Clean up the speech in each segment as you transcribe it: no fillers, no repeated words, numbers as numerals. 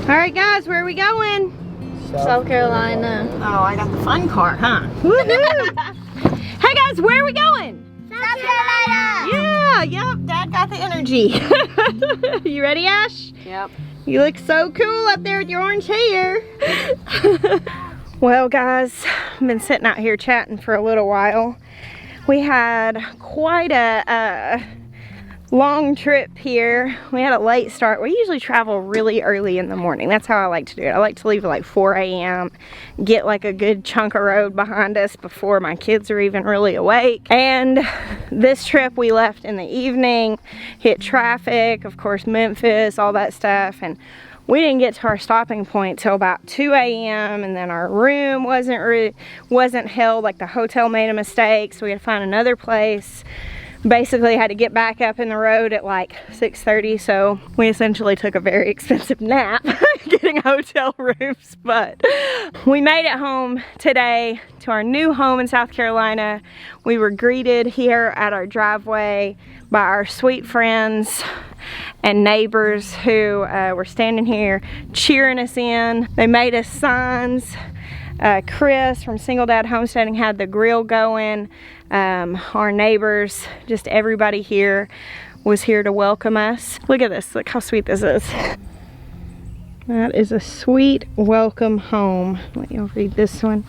Alright guys, where are we going? South Carolina. Oh, I got the fun car, huh? Woohoo! Hey guys, where are we going? South Carolina! Yeah, yep, Dad got the energy. You ready, Ash? Yep. You look so cool up there with your orange hair. Well guys, I've been sitting out here chatting for a little while. We had quite a long trip here. We had a late start. We usually travel really early in the morning. That's how I like to do it. I like to leave at like 4 a.m. get like a good chunk of road behind us before my kids are even really awake. And this trip we left in the evening, hit traffic, of course Memphis, all that stuff, and we didn't get to our stopping point till about 2 a.m. and then our room wasn't held. Like the hotel made a mistake, so we had to find another place. Basically had to get back up in the road at like 6:30, so we essentially took a very expensive nap getting hotel rooms, but we made it home today to our new home in South Carolina. We were greeted here at our driveway by our sweet friends and neighbors who were standing here cheering us in. They made us signs. Chris from Single Dad Homesteading had the grill going. Our neighbors, just everybody here was here to welcome us. Look at this, look how sweet this is. That is a sweet welcome home. Let me read this one.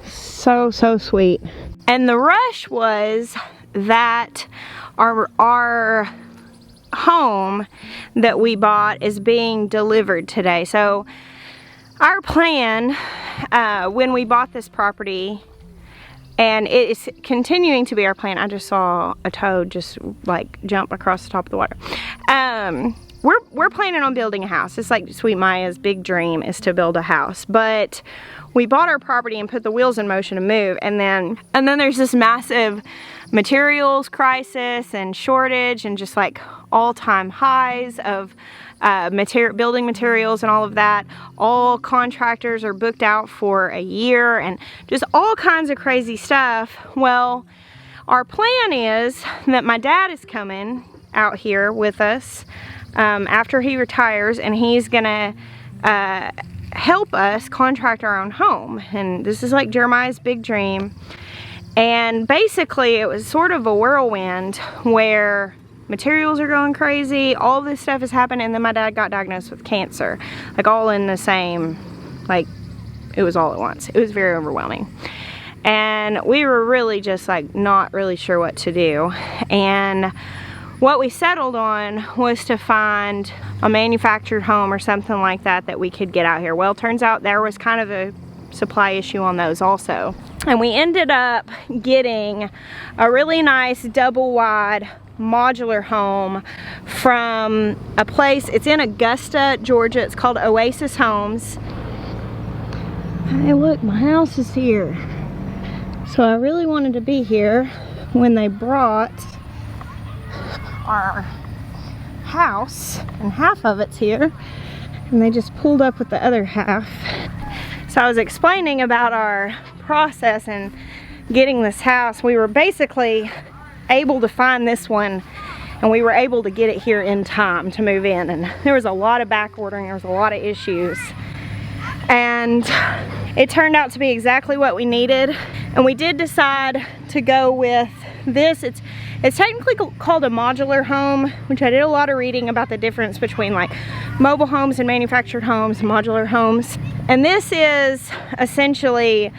So sweet. And the rush was that our home that we bought is being delivered today. So our plan when we bought this property, and it is continuing to be our plan. I just saw a toad just like jump across the top of the water. We're planning on building a house. It's like Sweet Maya's big dream is to build a house. But we bought our property and put the wheels in motion to move, and then there's this massive materials crisis and shortage and just like all-time highs of building materials and all of that. All contractors are booked out for a year and just all kinds of crazy stuff. Well, our plan is that my dad is coming out here with us after he retires, and he's gonna help us contract our own home. And this is like Jeremiah's big dream. And basically it was sort of a whirlwind where materials are going crazy, all this stuff is happening, and then my dad got diagnosed with cancer, like all in the same, like it was all at once. It was very overwhelming, and we were really just like not really sure what to do. And what we settled on was to find a manufactured home or something like that that we could get out here. Well, it turns out there was kind of a supply issue on those also, and we ended up getting a really nice double wide modular home from a place. It's in Augusta, Georgia. It's called Oasis Homes. Hey, look, my house is here. So I really wanted to be here when they brought our house, and half of it's here, and they just pulled up with the other half. So I was explaining about our process and getting this house. We were basically able to find this one, and we were able to get it here in time to move in, and there was a lot of back ordering, there was a lot of issues, and it turned out to be exactly what we needed. And we did decide to go with this. It's technically called a modular home, which I did a lot of reading about the difference between like mobile homes and manufactured homes and modular homes. And this is essentially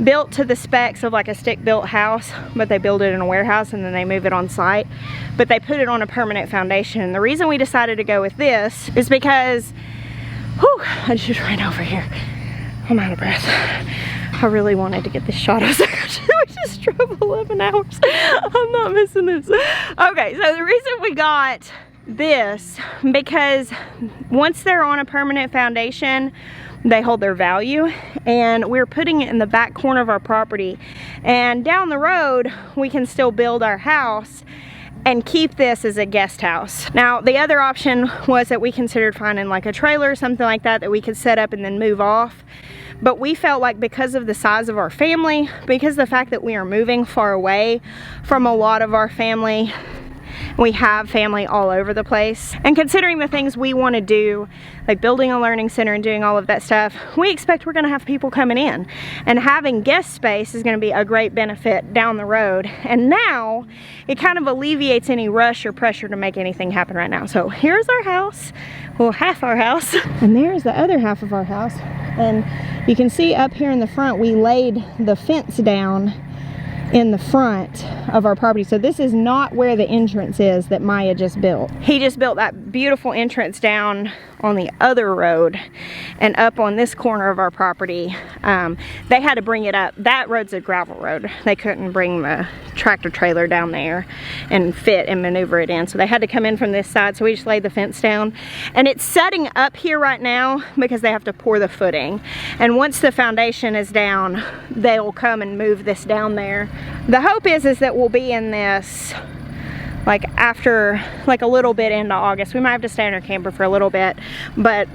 built to the specs of like a stick-built house, but they build it in a warehouse and then they move it on site, but they put it on a permanent foundation. And the reason we decided to go with this is because, whew, I just ran over here. I'm out of breath. I really wanted to get this shot. I was like, we just drove 11 hours. I'm not missing this. Okay, so the reason we got this, because once they're on a permanent foundation, they hold their value, and we're putting it in the back corner of our property, and down the road we can still build our house and keep this as a guest house. Now the other option was that we considered finding like a trailer or something like that we could set up and then move off, but we felt like because of the size of our family, because of the fact that we are moving far away from a lot of our family, We have family all over the place. And considering the things we want to do, like building a learning center and doing all of that stuff, we expect we're going to have people coming in. And having guest space is going to be a great benefit down the road. And now it kind of alleviates any rush or pressure to make anything happen right now. So here's our house, well, half our house. And there's the other half of our house. And you can see up here in the front, we laid the fence down in the front of our property. So this is not where the entrance is that Maya just built. He just built that beautiful entrance down on the other road, and up on this corner of our property, they had to bring it up. That road's a gravel road. They couldn't bring the tractor trailer down there and fit and maneuver it in. So they had to come in from this side. So we just laid the fence down, and it's setting up here right now because they have to pour the footing. And once the foundation is down, they'll come and move this down there. The hope is that we'll be in this like after, like a little bit into August. We might have to stay in our camper for a little bit, but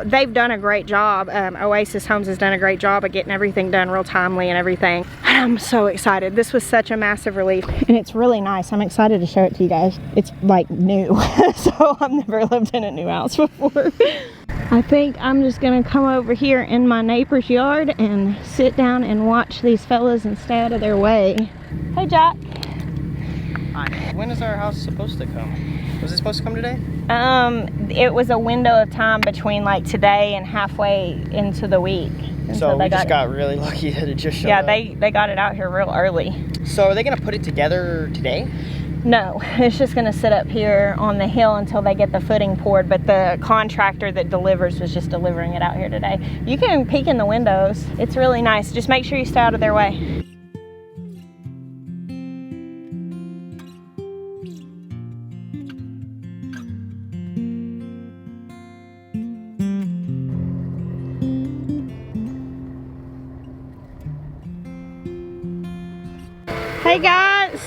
they've done a great job. Oasis Homes has done a great job of getting everything done real timely and everything. I'm so excited. This was such a massive relief, and it's really nice. I'm excited to show it to you guys. It's like new, so I've never lived in a new house before. I think I'm just gonna come over here in my neighbor's yard and sit down and watch these fellas and stay out of their way. Hey, Jack. Hi. When is our house supposed to come? Was it supposed to come today? It was a window of time between like today and halfway into the week. And so we just got really lucky that it just showed up. Yeah, they got it out here real early. So are they gonna put it together today? No, it's just gonna sit up here on the hill until they get the footing poured, but the contractor that delivers was just delivering it out here today. You can peek in the windows. It's really nice. Just make sure you stay out of their way. Hey guys,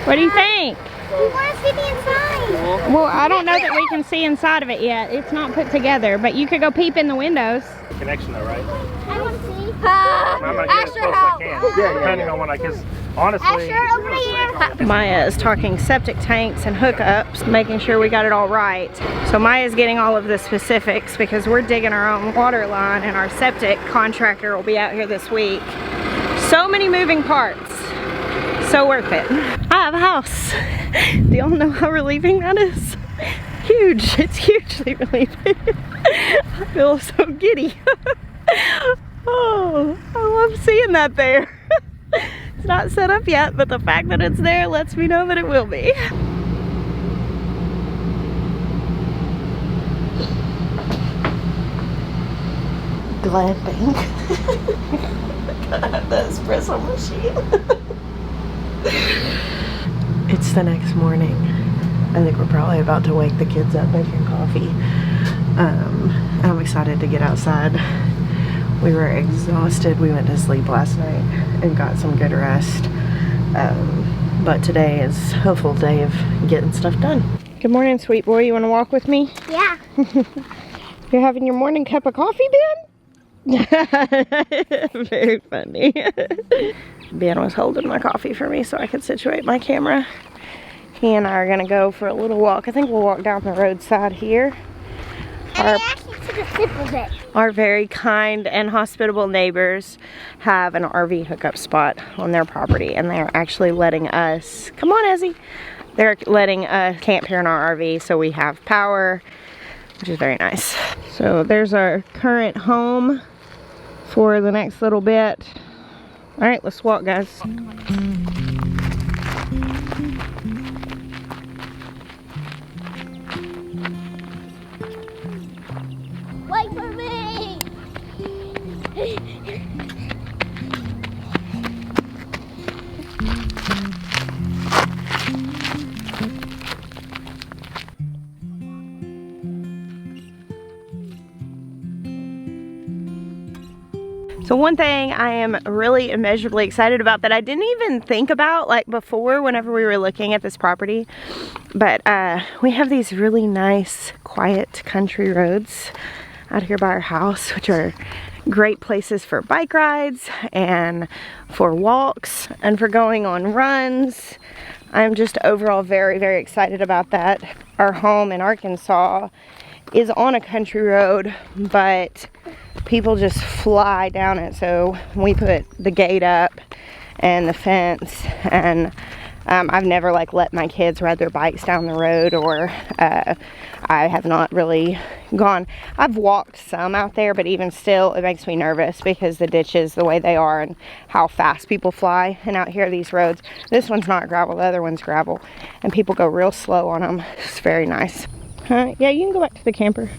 what do you think? We want to see the inside. Well, I don't know that we can see inside of it yet. It's not put together, but you could go peep in the windows. Connection though, right? I want to see. I'm gonna get as close as I can. Yeah, depending on when I kiss. Honestly, Asher, over here. Maya is talking septic tanks and hookups, making sure we got it all right. So Maya's getting all of the specifics because we're digging our own water line, and our septic contractor will be out here this week. So many moving parts. So worth it. I have a house. Do y'all know how relieving that is? Huge. It's hugely relieving. I feel so giddy. Oh, I love seeing that there. It's not set up yet, but the fact that it's there lets me know that it will be. Glamping. Gotta have the espresso machine. It's the next morning. I think we're probably about to wake the kids up making coffee. I'm excited to get outside. We were exhausted. We went to sleep last night and got some good rest. But today is a full day of getting stuff done. Good morning, sweet boy. You want to walk with me? Yeah. You're having your morning cup of coffee, Ben? Very funny. Ben was holding my coffee for me so I could situate my camera. He and I are gonna go for a little walk. I think we'll walk down the roadside here. And I actually took a sip of it. Our very kind and hospitable neighbors have an RV hookup spot on their property, and they're actually letting us, come on Ezzy, they're letting us camp here in our RV so we have power, which is very nice. So there's our current home for the next little bit. All right, let's walk, guys. Wait for me. So one thing I am really immeasurably excited about that I didn't even think about like before whenever we were looking at this property, but we have these really nice quiet country roads out here by our house, which are great places for bike rides and for walks and for going on runs. I'm just overall very, very excited about that. Our home in Arkansas is on a country road, but people just fly down it. So we put the gate up and the fence, and I've never like let my kids ride their bikes down the road, or I have not really gone. I've walked some out there, but even still it makes me nervous because the ditches, the way they are and how fast people fly. And out here, these roads, this one's not gravel, the other one's gravel, and people go real slow on them. It's very nice. Yeah, you can go back to the camper.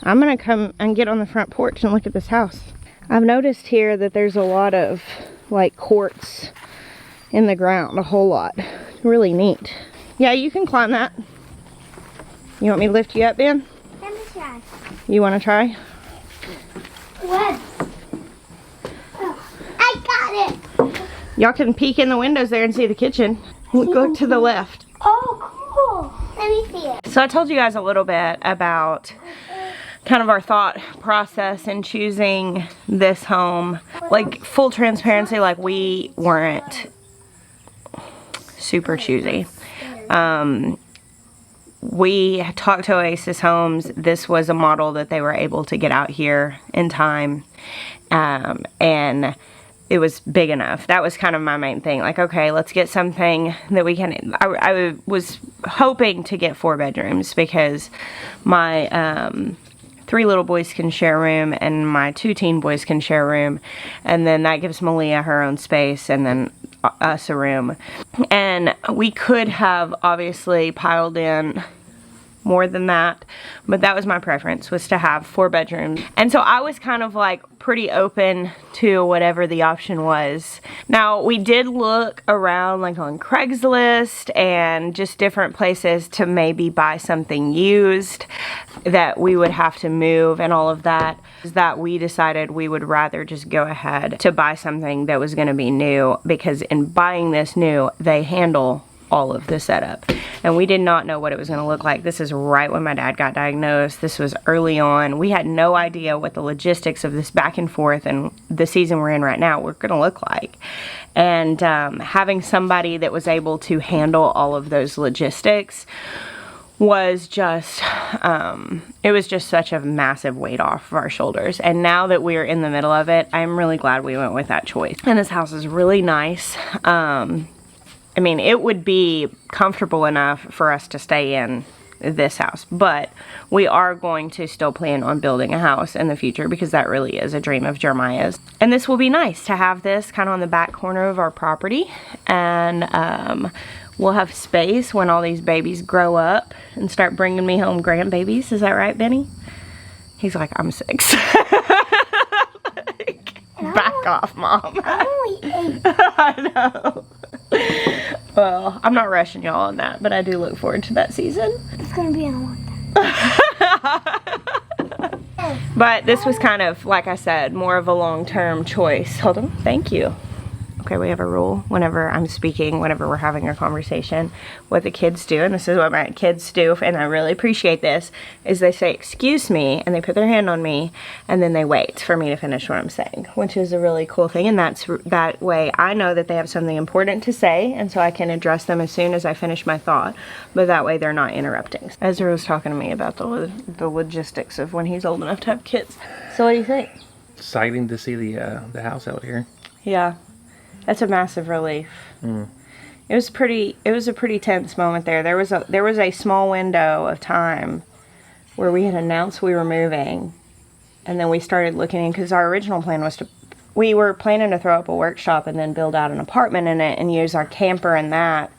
I'm gonna come and get on the front porch and look at this house. I've noticed here that there's a lot of like quartz in the ground, a whole lot. Really neat. Yeah, you can climb that. You want me to lift you up, Ben? Let me try. You want to try? What? Oh, I got it. Y'all can peek in the windows there and see the kitchen. Look to the left. Oh, cool. Let me see it. So I told you guys a little bit about kind of our thought process in choosing this home. Like, full transparency, like, we weren't super choosy. We talked to Oasis Homes. This was a model that they were able to get out here in time, and it was big enough. That was kind of my main thing. Like, okay, let's get something that we can. I was hoping to get 4 bedrooms because my 3 little boys can share a room and my 2 teen boys can share a room, and then that gives Malia her own space and then us a room. And we could have obviously piled in more than that, but that was my preference, was to have 4 bedrooms. And so I was kind of like pretty open to whatever the option was. Now, we did look around like on Craigslist and just different places to maybe buy something used that we would have to move and all of that. That we decided we would rather just go ahead to buy something that was going to be new, because in buying this new, they handle all of the setup, and we did not know what it was going to look like. This is right when my dad got diagnosed. This was early on. We had no idea what the logistics of this back and forth and the season we're in right now were going to look like. And having somebody that was able to handle all of those logistics was just, it was just such a massive weight off of our shoulders. And now that we're in the middle of it, I'm really glad we went with that choice. And this house is really nice. I mean, it would be comfortable enough for us to stay in this house, but we are going to still plan on building a house in the future, because that really is a dream of Jeremiah's. And this will be nice to have this kind of on the back corner of our property, and we'll have space when all these babies grow up and start bringing me home grandbabies. Is that right, Benny? He's like, I'm 6. Back off, Mom. I'm only 8. I know. Well, I'm not rushing y'all on that, but I do look forward to that season. It's gonna be a long time. But this was kind of, like I said, more of a long-term choice. Hold on. Thank you. Okay, we have a rule whenever I'm speaking, whenever we're having a conversation, what the kids do, and this is what my kids do, and I really appreciate this, is they say, excuse me, and they put their hand on me, and then they wait for me to finish what I'm saying, which is a really cool thing. And that way I know that they have something important to say, and so I can address them as soon as I finish my thought, but that way they're not interrupting. Ezra was talking to me about the logistics of when he's old enough to have kids. So what do you think? Exciting to see the house out here. Yeah. That's a massive relief. It was a pretty tense moment there. There was a small window of time where we had announced we were moving, and then we started looking in, because our original plan was we were planning to throw up a workshop and then build out an apartment in it and use our camper in that,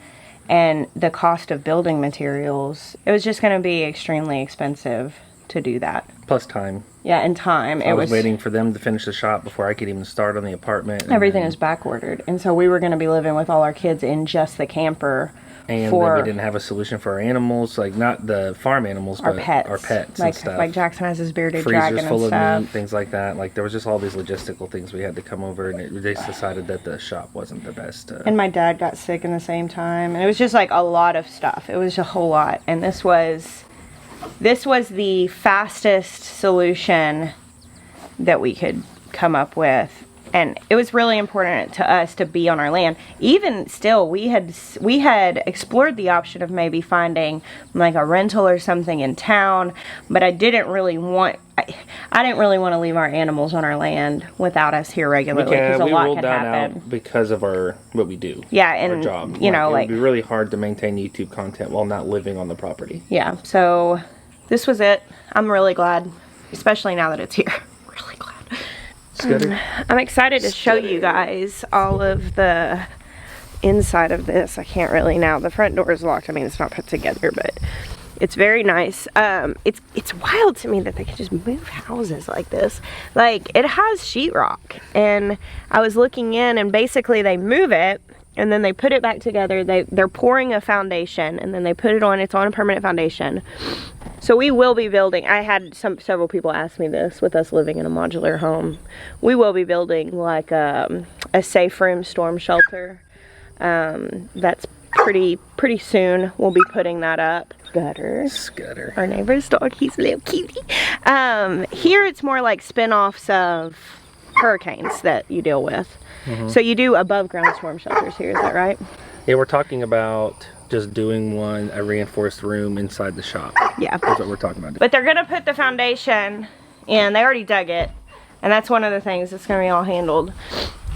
and the cost of building materials, it was just going to be extremely expensive to do that. Plus time. Yeah, and time. I was waiting for them to finish the shop before I could even start on the apartment. Everything is back ordered, and so we were going to be living with all our kids in just the camper. And then we didn't have a solution for our animals, like not the farm animals, but our pets like, and stuff. Like Jackson has his bearded Freezers dragon full and stuff. of meat, things like that. Like there was just all these logistical things we had to come over, and they decided that the shop wasn't the best. And my dad got sick in the same time, and it was just like a lot of stuff. It was a whole lot, and this was the fastest solution that we could come up with and it was really important to us to be on our land. Even still, we had explored the option of maybe finding like a rental or something in town, but I didn't really want to leave our animals on our land without us here regularly, because a lot could happen. Out because of what we do. Yeah, and our job. You know, it like would be really hard to maintain YouTube content while not living on the property. Yeah, so this was it. I'm really glad, especially now that it's here. Really glad. I'm excited to show you guys all of the inside of this. I can't really now. The front door is locked. I mean, it's not put together, but it's very nice. It's wild to me that they can just move houses like this. Like, it has sheetrock, and I was looking in, and basically they move it, and then they put it back together. They're pouring a foundation, and then they put it on. It's on a permanent foundation. So we will be building. I had several people ask me this with us living in a modular home. We will be building like a safe room storm shelter. That's pretty soon. We'll be putting that up. Scudder. Our neighbor's dog. He's a little cutie. Here it's more like spin-offs of hurricanes that you deal with. So you do above ground storm shelters here, is that right? Yeah, we're talking about just doing a reinforced room inside the shop. Yeah. That's what we're talking about. But they're gonna put the foundation in. They already dug it, and that's one of the things that's gonna be all handled.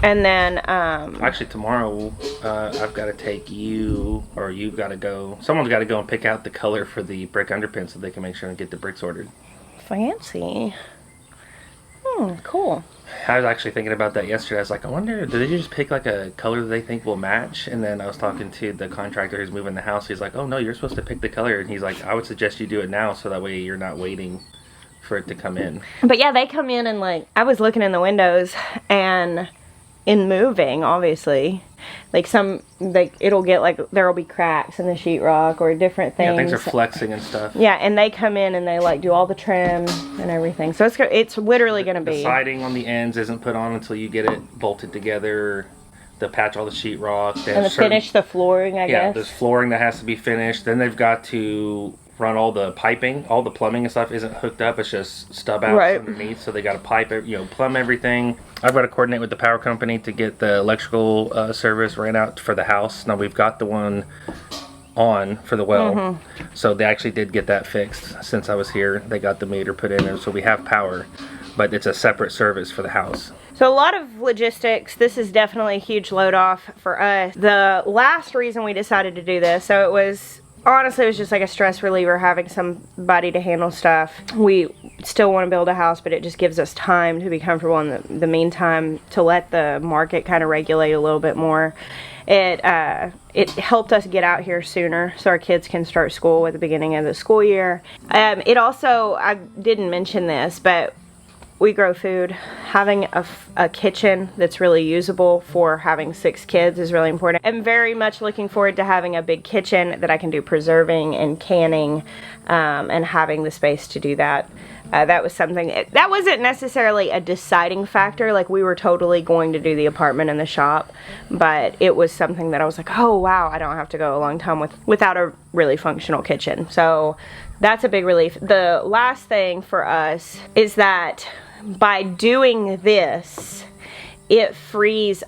And then actually tomorrow I've got to take you, or you've got to go, someone's got to go and pick out the color for the brick underpin so they can make sure and get the bricks ordered. Fancy. Cool. I was actually thinking about that yesterday. I was like, I wonder, did they just pick like a color that they think will match? And then I was talking to the contractor who's moving the house. He's like, oh no, you're supposed to pick the color. And he's like, I would suggest you do it now so that way you're not waiting for it to come in. But yeah, they come in and like, I was looking in the windows, and in moving, obviously, like it'll get like, there'll be cracks in the sheetrock or different things. Yeah, things are flexing and stuff. Yeah, and they come in and they like do all the trim and everything. So it's literally going to be. The siding on the ends isn't put on until you get it bolted together. They'll patch all the sheetrock. And finish the flooring, I guess. Yeah, there's flooring that has to be finished. Then they've got to run all the piping. All the plumbing and stuff isn't hooked up. It's just stub outs underneath. So they got to pipe it, plumb everything. I've got to coordinate with the power company to get the electrical service ran out for the house. Now we've got the one on for the well. So they actually did get that fixed since I was here. They got the meter put in there, so we have power. But it's a separate service for the house. So a lot of logistics. This is definitely a huge load off for us. The last reason we decided to do this, so it was just like a stress reliever, having somebody to handle stuff. We still want to build a house, but it just gives us time to be comfortable in the meantime, to let the market kind of regulate a little bit more. It helped us get out here sooner so our kids can start school at the beginning of the school year. It also, I didn't mention this, but we grow food. Having a kitchen that's really usable for having 6 kids is really important. I'm very much looking forward to having a big kitchen that I can do preserving and canning, and having the space to do that. That was something, that wasn't necessarily a deciding factor, like we were totally going to do the apartment and the shop, but it was something that I was like, oh wow, I don't have to go a long time without a really functional kitchen. So that's a big relief. The last thing for us is that by doing this, it frees,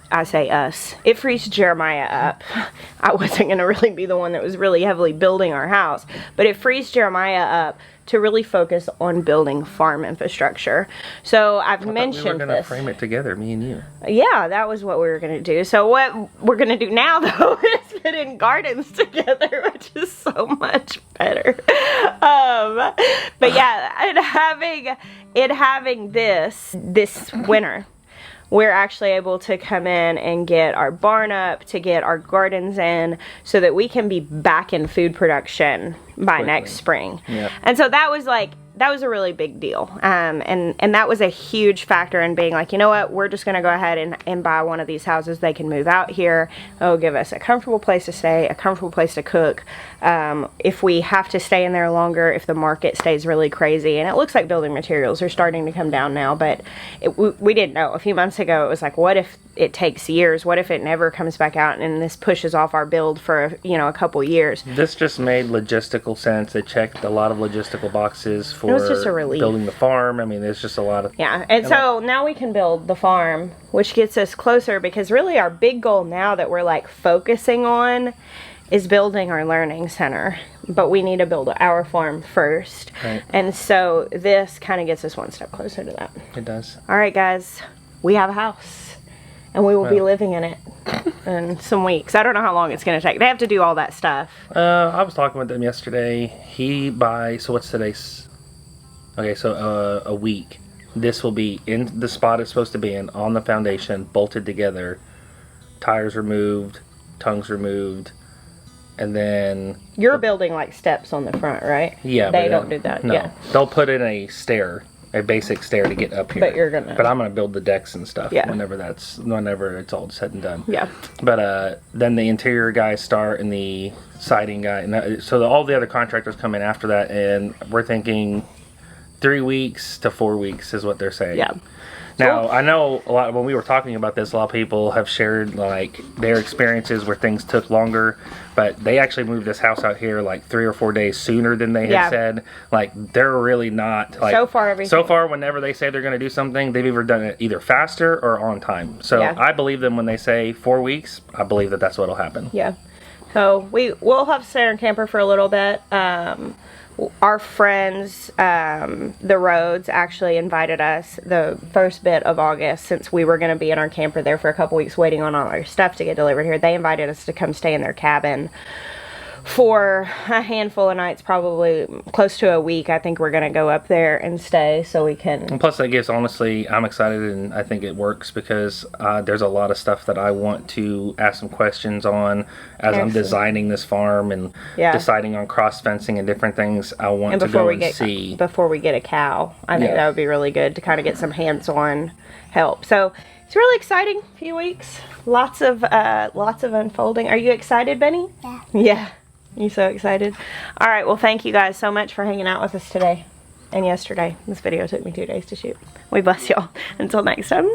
I say us, it frees Jeremiah up. I wasn't going to really be the one that was really heavily building our house, but it frees Jeremiah up to really focus on building farm infrastructure. So I've mentioned we were going to frame it together, me and you. Yeah, that was what we were going to do. So what we're going to do now, though, is fit in gardens together, which is so much better. But yeah, having this winter, we're actually able to come in and get our barn up, to get our gardens in, so that we can be back in food production by next spring. Yep. And so that was a really big deal. And that was a huge factor in being like, you know what, we're just going to go ahead and buy one of these houses. They can move out here. It'll give us a comfortable place to stay, a comfortable place to cook. If we have to stay in there longer, if the market stays really crazy, and it looks like building materials are starting to come down now, but we didn't know. A few months ago, it was like, what if it takes years? What if it never comes back out and this pushes off our build for, you know, a couple years? This just made logistical sense. It checked a lot of logistical boxes for It was just a relief. building the farm. I mean, there's just a lot of... Yeah, and so now we can build the farm, which gets us closer, because really our big goal now that we're like focusing on is building our learning center. But we need to build our farm first. Right. And so this kind of gets us one step closer to that. It does. All right, guys, we have a house, and we will be living in it in some weeks. I don't know how long it's going to take. They have to do all that stuff. I was talking with them yesterday. So what's today's? Okay, so a week. This will be in the spot it's supposed to be in, on the foundation, bolted together, tires removed, tongues removed, and then... You're building like steps on the front, right? Yeah. They don't do that. No. Yeah. They'll put in a stair, a basic stair to get up here. But you're gonna... But I'm gonna build the decks and stuff. Yeah. Whenever it's all said and done. Yeah. But then the interior guys start, and the siding guy, and so all the other contractors come in after that, and we're thinking 3 weeks to 4 weeks is what they're saying. Yeah. Now, I know a lot, when we were talking about this, a lot of people have shared like their experiences where things took longer, but they actually moved this house out here like 3 or 4 days sooner than they had said. Like, they're really not, like, so far whenever they say they're going to do something, they've either done it either faster or on time. So I believe them when they say 4 weeks. I believe that that's what'll happen. Yeah. So we'll have to stay in our camper for a little bit. Our friends, the Rhodes, actually invited us the first bit of August, since we were going to be in our camper there for a couple weeks waiting on all our stuff to get delivered here. They invited us to come stay in their cabin for a handful of nights, probably close to a week. I think we're going to go up there and stay so we can... And plus that gives, honestly, I'm excited, and I think it works because there's a lot of stuff that I want to ask some questions on as I'm designing this farm and deciding on cross fencing and different things. I want to go and see. Before we get a cow, I think that would be really good to kind of get some hands-on help. So it's really exciting few weeks. Lots of unfolding. Are you excited, Benny? Yeah. Yeah. You so excited? All right, well, thank you guys so much for hanging out with us today and yesterday. This video took me 2 days to shoot. We bless y'all. Until next time.